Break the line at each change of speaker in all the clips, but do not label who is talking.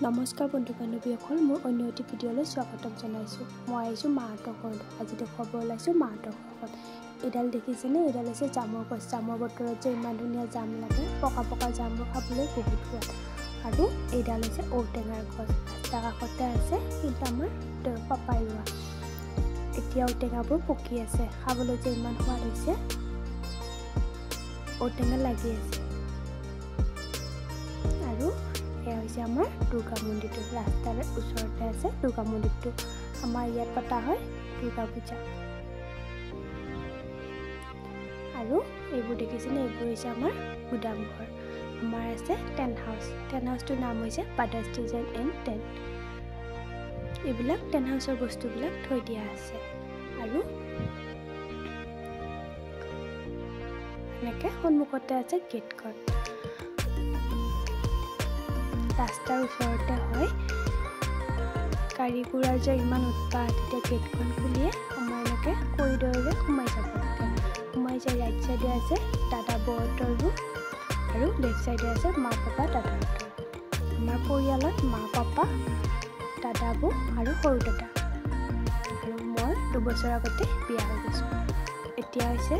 নমস্কাৰ বন্ধু বান্ধৱীসকল, মোৰ অন্য এটি ভিডিঅ'লৈ স্বাগতম জনাইছোঁ। মই আহিছোঁ মাহঁতৰ ঘৰলৈ। আজি দেখুৱাব ওলাইছোঁ মাহঁতৰ ঘৰখন। এইডাল দেখিছেনে? এইডাল হৈছে জামৰ গছ। জামৰ বতৰত যে ইমান ধুনীয়া জাম লাগে, পকা পকা জামবোৰ খাবলৈ বহুত সোৱাদ। আৰু এইডাল হৈছে ঔটেঙাৰ গছ। ৰাস্তাৰ কাষতে আছে, কিন্তু আমাৰ পাপাই ৰোৱা। এতিয়া ঔটেঙাবোৰ পকি আছে, খাবলৈ যে ইমান সোৱাদ হৈছে। ঔটেঙা লাগি আছে। আৰু এয়া হৈছে আমাৰ দুৰ্গা মন্দিৰটো। ৰাস্তাৰ ওচৰতে আছে দুৰ্গা মন্দিৰটো। আমাৰ ইয়াত পতা হয় দুৰ্গা পূজা। আৰু এইবোৰ দেখিছেনে? এইবোৰ হৈছে আমাৰ গুদাম ঘৰ। আমাৰ আছে টেণ্ট হাউচ। টেণ্ট হাউচটোৰ নাম হৈছে ব্ৰাদাৰ্ছ ডিজাইন এণ্ড টেণ্ট। এইবিলাক টেণ্ট হাউচৰ বস্তুবিলাক থৈ দিয়া আছে। আৰু এনেকৈ সন্মুখতে আছে গেটখন। ৰাস্তাৰ ওচৰতে হয়। গাড়ী ঘোঁৰাৰ যে ইমান উৎপাত, তেতিয়া গেটখন খুলিয়ে আমাৰ এনেকৈ কৰিডৰেৰে সোমাই যাব লাগে। সোমাই যায় ৰাইট চাইডে আছে দাদা বৌহঁতৰ ৰুম, আৰু লেফ্ট চাইডে আছে মা পাপা দাদাহঁতৰ। আমাৰ পৰিয়ালত মা পাপা দাদা বৌ আৰু সৰু দাদা। আৰু মই 2 বছৰ আগতে বিয়া হৈ গৈছোঁ। এতিয়া হৈছে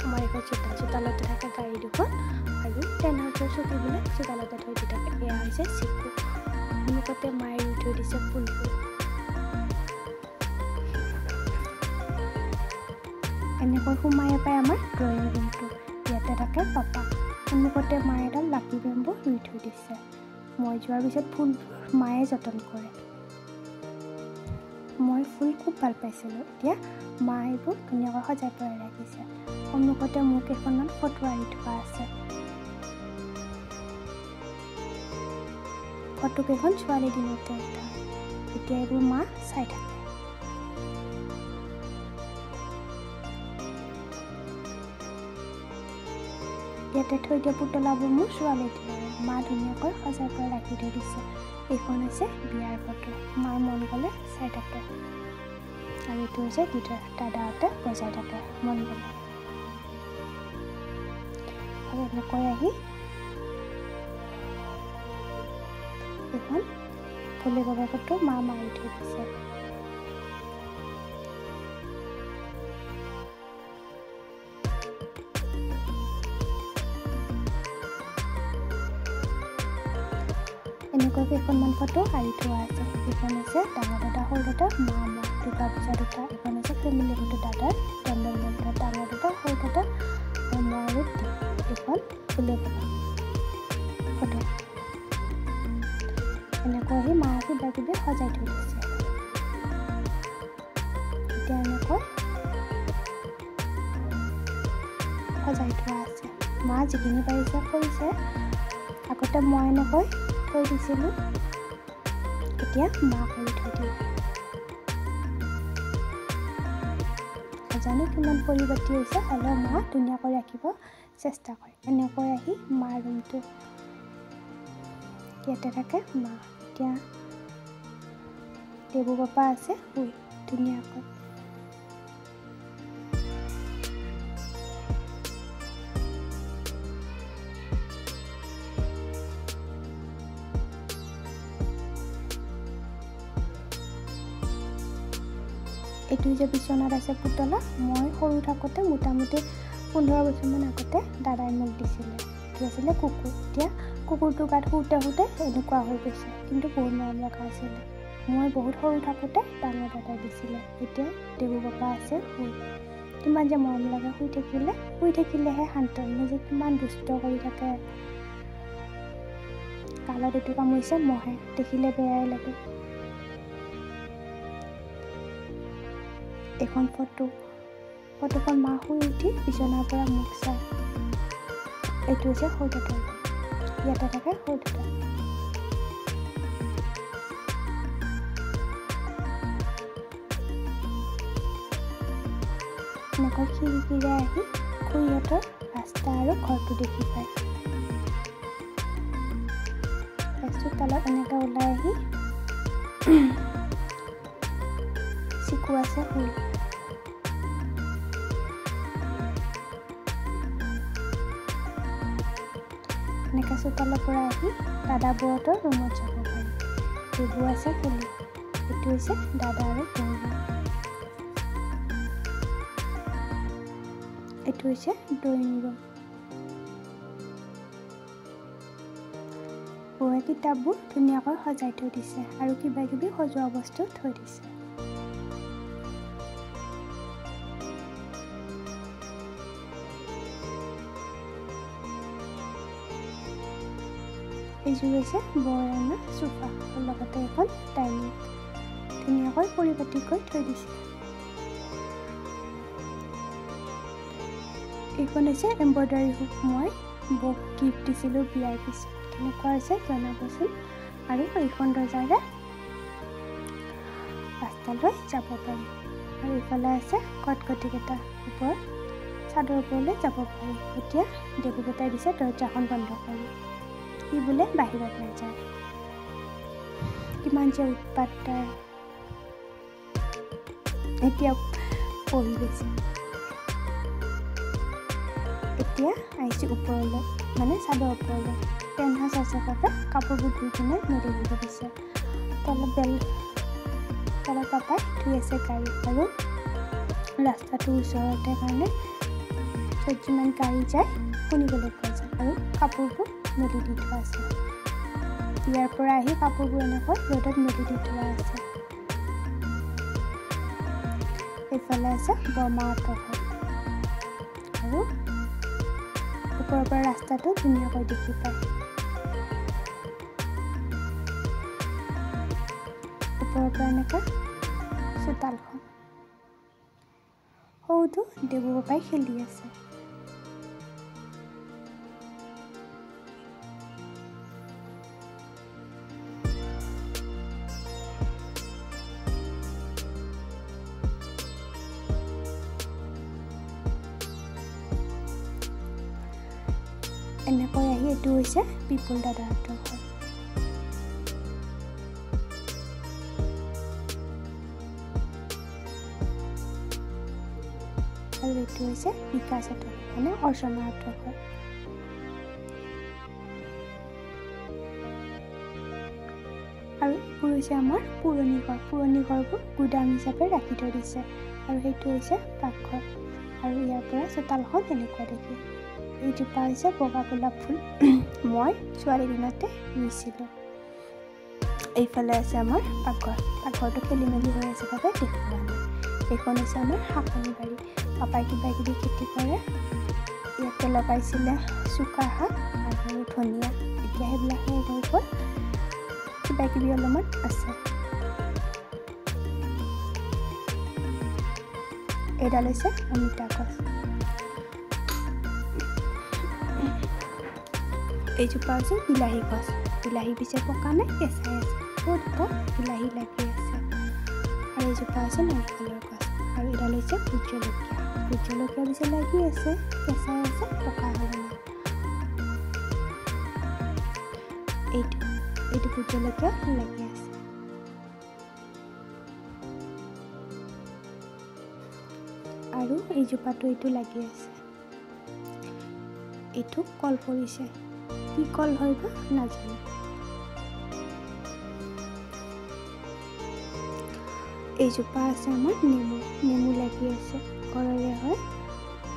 আমাৰ এখন চোতালতে থকা গাড়ী দুখন, আৰু টেণ্ট হাউচৰ চকীবিলাক চোতালতে থৈ দি থাকে। এয়া হৈছে চিকু। সন্মুখতে মায়ে ৰুই থৈ দিছে ফুলবোৰ। এনেকৈ সোমাই পাই আমাৰ ড্ৰয়িং ৰুমটো। ইয়াতে থাকে পাপা। সন্মুখতে মায়ে এডাল লাকি বেম্বু ৰুই থৈ দিছে। মই যোৱাৰ পিছত ফুলবোৰ মায়ে যতন কৰে। মই ফুল খুব ভাল পাইছিলোঁ। এতিয়া মা এইবোৰ ধুনীয়াকৈ সজাই পৰাই ৰাখিছে। সন্মুখতে মোৰ কেইখনমান ফটো আঁৰি থোৱা আছে। ফটোকেইখন ছোৱালী দিনতে উঠা। এতিয়া এইবোৰ মা চাই থাকে। ইয়াতে থৈ দিয়া পুতলাবোৰ মোৰ ছোৱালী দিনৰ। মা ধুনীয়াকৈ সজাই পৰাই ৰাখি থৈ দিছে। এইখন হৈছে বিয়াৰ ফটো। মাৰ মন গ'লে চাই থাকে। আৰু এইটো হৈছে গীটাৰ। দাদাহঁতে বজাই থাকে মন গ'লে। আৰু এনেকৈ আহি এখন ভোলে বাবাৰ ফটো মা মাৰি থৈ দিছে। এনেকৈ কেইখনমান ফটো আঁৰি থোৱা আছে। এইখন হৈছে ডাঙৰ দাদা, সৰু দাদা, মা, মই, দুৰ্গা পূজা দুটা। এইখন হৈছে ফেমিলি ফটো দাদাৰ, জন্মদিনৰ ডাঙৰ দাদা, সৰু দাদা, আৰু মই আৰু এইখন ভোলে বাবা ফটো। এনেকৈ আহি মায়ে কিবা কিবি সজাই থৈ দিছে। এতিয়া এনেকৈ সজাই থোৱা আছে। মা যিখিনি পাৰিছে কৰিছে। আগতে মই এনেকৈ থৈ দিছিলোঁ, এতিয়া মা কৰি থৈ দিয়ে। নাজানো কিমান পৰিপাটি হৈছে, হ'লেও মা ধুনীয়াকৈ ৰাখিব চেষ্টা কৰে। এনেকৈ আহি মাৰ ৰুমটো। ইয়াতে থাকে মা। এতিয়া দেবু পাপা আছে শুই ধুনীয়াকৈ। এইটো যে বিচনাত আছে পুতলা, মই সৰু থাকোঁতে মোটামুটি 15 বছৰমান আগতে দাদাই মোক দিছিলে। এইটো আছিলে কুকুৰ। এতিয়া কুকুৰটোৰ গাত শুওঁতে এনেকুৱা হৈ গৈছে, কিন্তু বহুত মৰম লগা আছিলে। মই বহুত সৰু থাকোঁতে ডাঙৰ দাদাই দিছিলে। এতিয়া দেবু পাপা আছে শুই। কিমান যে মৰম লাগে। শুই থাকিলেহে শান্ত। যে কিমান দুষ্ট কৰি থাকে। গালত এইটো কামুৰিছে মহে, দেখিলে বেয়াই লাগে। এখন ফটোখন মা শুই উঠি বিচনাৰ পৰা মোক চাই। এইটো হৈছে সৰু দাদা। ইয়াতে থাকে সৰু দাদা। এনেকৈ খিৰিকীৰে আহি খুৰীহঁতৰ ৰাস্তা আৰু ঘৰটো দেখি পায়। চোতালত এনেকৈ ওলাই আহি চিকু আছে শুই। এনেকৈ চোতালৰ পৰা আহি দাদা বৌহঁতৰ ৰুমত যাব পাৰি। টেবু আছে খেলি এইটো হৈছে দাদা আৰু বৌ এইটো হৈছে ড্ৰয়িং ৰুম বৌয়ে কিতাপবোৰ ধুনীয়াকৈ সজাই থৈ দিছে আৰু কিবা কিবি সজোৱা বস্তু থৈ দিছে এইযোৰ হৈছে বৌৰ অনা সোফা লগতে এখন ডাইনিং ধুনীয়াকৈ পৰিপাটি কৰি থৈ দিছে এইখন হৈছে এম্ব্ৰইডাৰী হুক মই বৌক গিফ্ট দিছিলোঁ বিয়াৰ পিছত কেনেকুৱা হৈছে জনাবচোন আৰু এইখন দৰ্জাৰে ৰাস্তালৈ যাব পাৰি আৰু ইফালে আছে কটকটিকেইটা ওপৰত চাদৰ ওপৰলৈ যাব পাৰি এতিয়া দেৱীকেইটাই দিছে দৰ্জাখন বন্ধ কৰি ই বোলে বাহিৰত নাযায় কিমান যে উৎপাত তাৰ এতিয়া পঢ়ি গৈছে এতিয়া আহিছে ওপৰলৈ মানে চাদৰ ওপৰলৈ টেন হাউচ আছে বাবে কাপোৰবোৰ ধুই কিনে মেলি দিব দিছে তলত পাপাই ধুই আছে গাড়ী আৰু ৰাস্তাটোৰ ওচৰতে কাৰণে য'ত যিমান গাড়ী যায় শুনিবলৈ পোৱা যায় আৰু কাপোৰবোৰ মেলি দি থোৱা আছে ইয়াৰ পৰা আহি কাপোৰবোৰ এনেকৈ ৰ'দত মেলি দি থোৱা আছে এইফালে আছে বৰমাহঁতৰ ঘৰ আৰু ওপৰৰ পৰা ৰাস্তাটো ধুনীয়াকৈ দেখি পায় ওপৰৰ পৰা এনেকুৱা চোতালখন সৰুটো দেৱু পাপাই খেলি আছে এনেকৈ আহি এইটো হৈছে পিপুল দাদাহঁতৰ ঘৰ আৰু এইটো হৈছে বিকাশহঁতৰ মানে অৰ্চনাহঁতৰ ঘৰ আৰু এইবোৰ হৈছে আমাৰ পুৰণি ঘৰবোৰ গুদাম হিচাপে ৰাখি থৈ দিছে আৰু সেইটো হৈছে পাকঘৰ আৰু ইয়াৰ পৰা চোতালখন এনেকুৱা দেখি এইজোপা হৈছে বগা গোলাপ ফুল মই ছোৱালী দিনতে ৰুইছিলোঁ এইফালে আছে আমাৰ পাকঘৰটো খেলি মেলি হৈ আছে বাবে দেখুওৱা নাই এইখন হৈছে আমাৰ শাকনি বাৰী পাপাই কিবা কিবি খেতি কৰে ইয়াতে লগাইছিলে চুকা শাক আৰু ধনিয়া এতিয়া সেইবিলাক শেষ হৈ গ'ল কিবা কিবি অলপমান আছে এইডাল হৈছে অমিতা গছ এইজোপা হৈছে বিলাহী গছ বিলাহী পিছে পকা নাই কেঁচাই আছে বহুত এটা বিলাহী লাগি আছে আৰু এইজোপা হৈছে নাৰিকলৰ গছ আৰু এডাল হৈছে ভোট জলকীয়া পিছে লাগি আছে কেঁচাই আছে পকা হ'ব নাই এইটো ভোট জলকীয়া লাগি আছে আৰু এইজোপাটো এইটো লাগি আছে এইটো কল পৰিছে কি কল হয় বা নাজানো এইজোপা আছে আমাৰ নেমু লাগি আছে ঘৰৰে হয়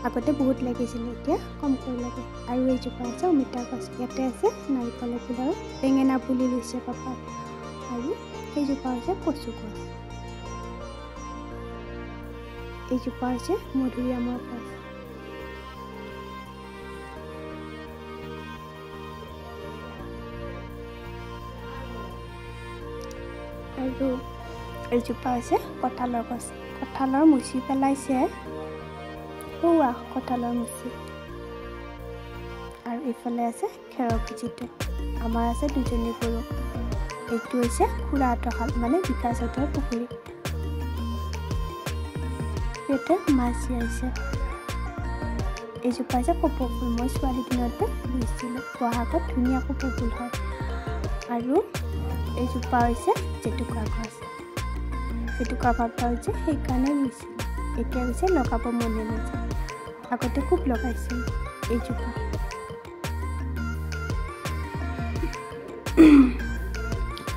আগতে বহুত লাগিছিলে এতিয়া কমকৈ লাগে আৰু এইজোপা আছে অমিতা গছ ইয়াতে আছে নাৰিকলৰ ফুল আৰু বেঙেনা পুলি লৈছে পাপাই আৰু এইজোপা হৈছে কচু গছ এইজোপা হৈছে মধুৰিআমৰ গছ আৰু এইজোপা হৈছে কঁঠালৰ গছ কঁঠালৰ মুচি পেলাইছে হোৱা কঁঠালৰ মুচি আৰু এইফালে আছে খেৰৰ পুজিটো আমাৰ আছে দুজনী গৰু এইটো হৈছে খুৰাহঁতৰ খাল মানে বিকাশহঁতৰ পুখুৰী ইয়াতে মাছ জীয়াইছে এইজোপা হৈছে কপৌ ফুল মই ছোৱালী দিনতে ৰুইছিলোঁ বহাগত ধুনীয়া কপৌ ফুল হয় আৰু এইজোপা হৈছে জেতুকা গছ জেতুকা পাপা হৈছে সেইকাৰণে ৰুইছিলোঁ এতিয়া হৈছে লগাব মনে নাযায় আগতে খুব লগাইছিল এইজোপা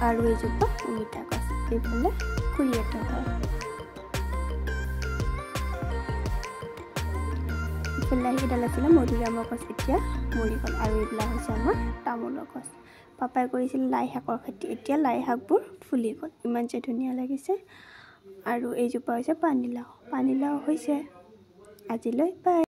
আৰু এইজোপা অমিতা গছ, এইফালে খুৰীহঁতৰ ঘৰ। ইফালে এইডাল আছিলে মধুৰিআমৰ গছ, এতিয়া মৰি গ'ল। আৰু এইবিলাক হৈছে আমাৰ তামোলৰ গছ। পাপাই কৰিছিল লাই শাকৰ খেতি, এতিয়া লাই শাকবোৰ ফুলি গ'ল, ইমান যে ধুনীয়া লাগিছে। আৰু এইজোপা হৈছে পানীলাও, পানীলাও হৈছে। আজিলৈ বাই।